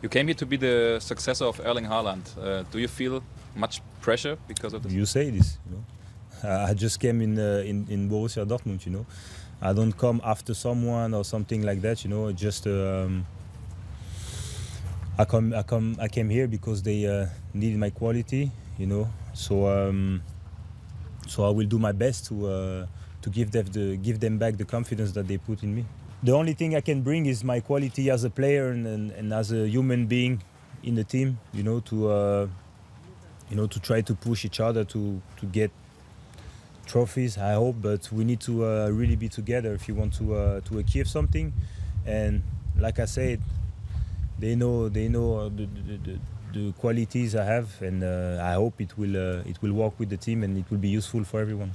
You came here to be the successor of Erling Haaland. Do you feel much pressure because of this? You say this, you know. I just came in Borussia Dortmund, you know. I don't come after someone or something like that, you know. Just I came here because they needed my quality, you know. So I will do my best to give them back the confidence that they put in me. The only thing I can bring is my quality as a player and as a human being in the team, you know, to try to push each other to get trophies, I hope, but we need to really be together if you want to achieve something. And like I said, they know the qualities I have, and I hope it will work with the team and it will be useful for everyone.